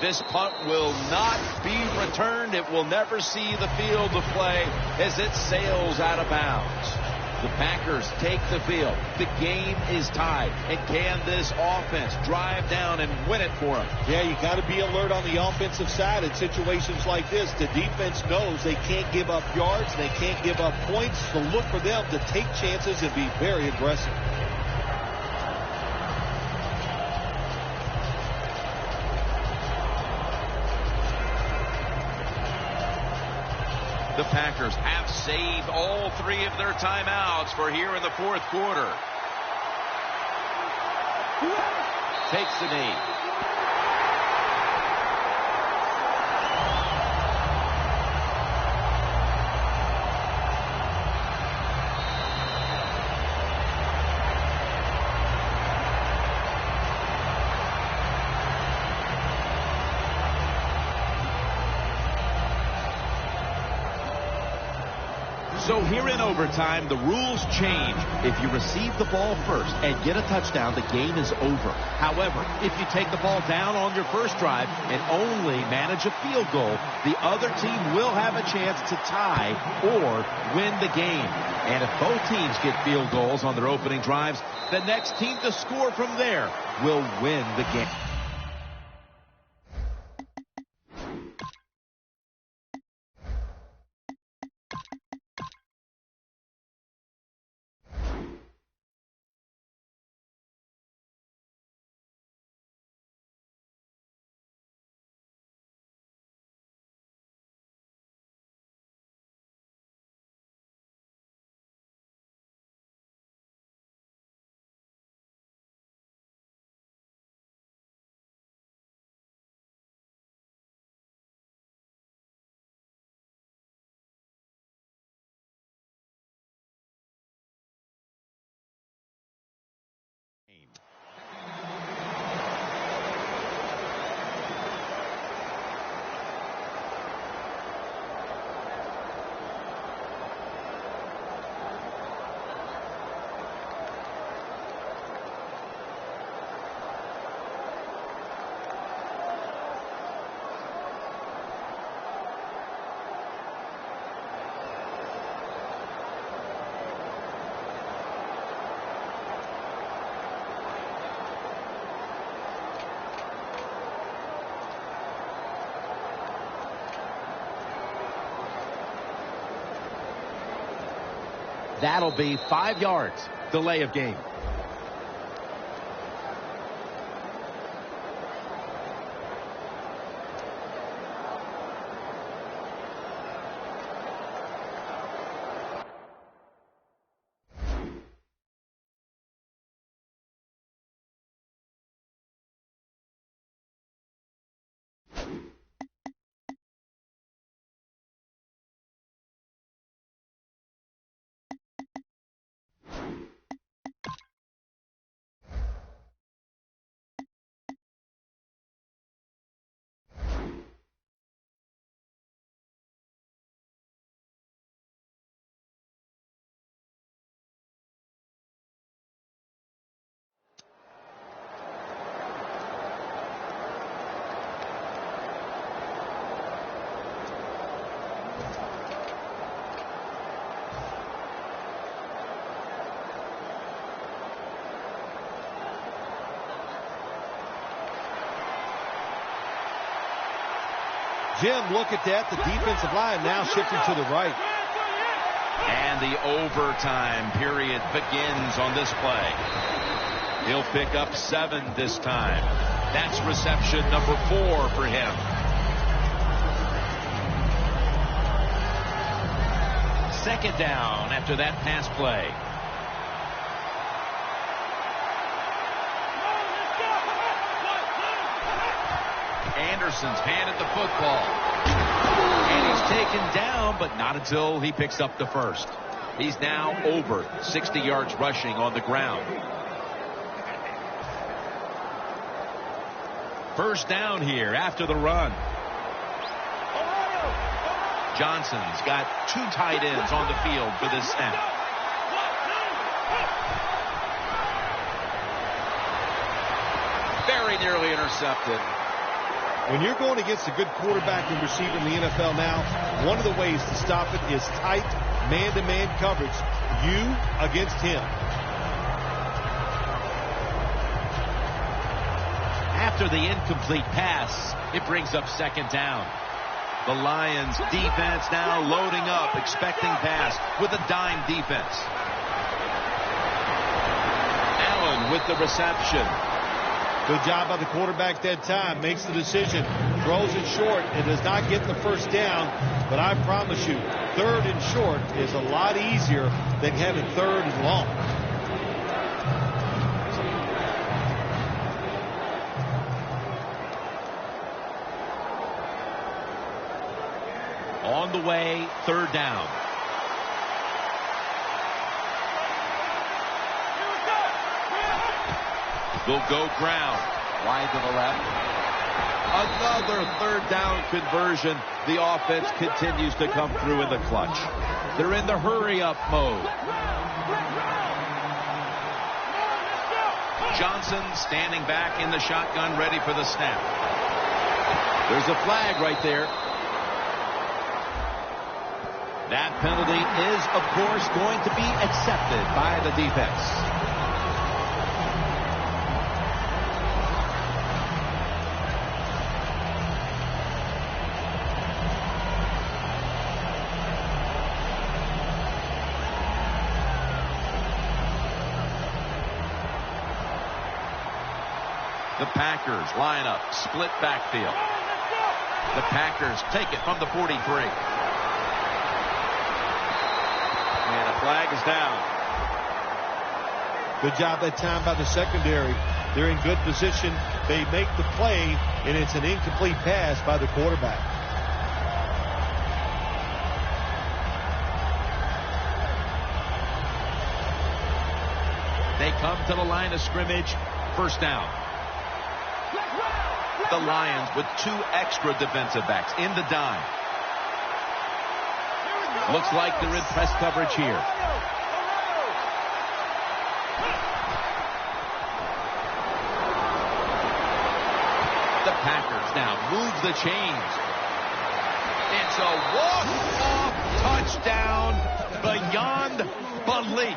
B: This punt will not be returned. It will never see the field of play as it sails out of bounds. The Packers take the field. The game is tied. And can this offense drive down and win it for them?
D: Yeah, you got to be alert on the offensive side in situations like this. The defense knows they can't give up yards. They can't give up points. So look for them to take chances and be very aggressive.
B: The Packers have saved all 3 of their timeouts for here in the 4th quarter. Takes the knee. So here in overtime, the rules change. If you receive the ball first and get a touchdown, the game is over. However, if you take the ball down on your first drive and only manage a field goal, the other team will have a chance to tie or win the game. And if both teams get field goals on their opening drives, the next team to score from there will win the game.
C: That'll be 5 yards. Delay of game.
D: Jim, look at that. The defensive line now shifting to the right.
B: And the overtime period begins on this play. He'll pick up 7 this time. That's reception number 4 for him. Second down after that pass play. Anderson's handed the football. And he's taken down, but not until he picks up the first. He's now over 60 yards rushing on the ground. First down here after the run. Johnson's got 2 tight ends on the field for this snap. Very nearly intercepted.
D: When you're going against a good quarterback and receiver in the NFL now, one of the ways to stop it is tight man-to-man coverage. You against him.
B: After the incomplete pass, it brings up second down. The Lions defense now loading up, expecting pass with a dime defense. Allen with the reception.
D: Good job by the quarterback that time. Makes the decision. Throws it short. It does not get the first down. But I promise you, 3rd and short is a lot easier than having 3rd and long.
B: On the way, 3rd down. Will go ground. Wide to the left. Another 3rd down conversion. The offense continues to come through in the clutch. They're in the hurry-up mode. Johnson standing back in the shotgun, ready for the snap. There's a flag right there. That penalty is, of course, going to be accepted by the defense. The Packers line up, split backfield. The Packers take it from the 43. And a flag is down.
D: Good job that time by the secondary. They're in good position. They make the play, and it's an incomplete pass by the quarterback.
B: They come to the line of scrimmage. First down. The Lions with 2 extra defensive backs in the dime. Looks like they're in press coverage here. The Packers now move the chains. It's a walk-off touchdown beyond belief.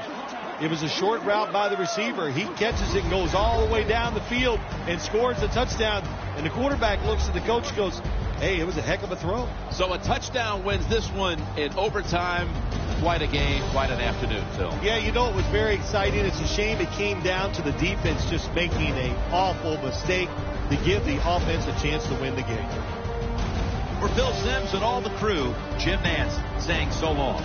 D: It was a short route by the receiver. He catches it and goes all the way down the field and scores a touchdown. And the quarterback looks at the coach and goes, hey, it was a heck of a throw.
B: So a touchdown wins this one in overtime. Quite a game, quite an afternoon, Phil.
D: Yeah, you know, it was very exciting. It's a shame it came down to the defense just making an awful mistake to give the offense a chance to win the game.
B: For Phil Simms and all the crew, Jim Nantz saying so long.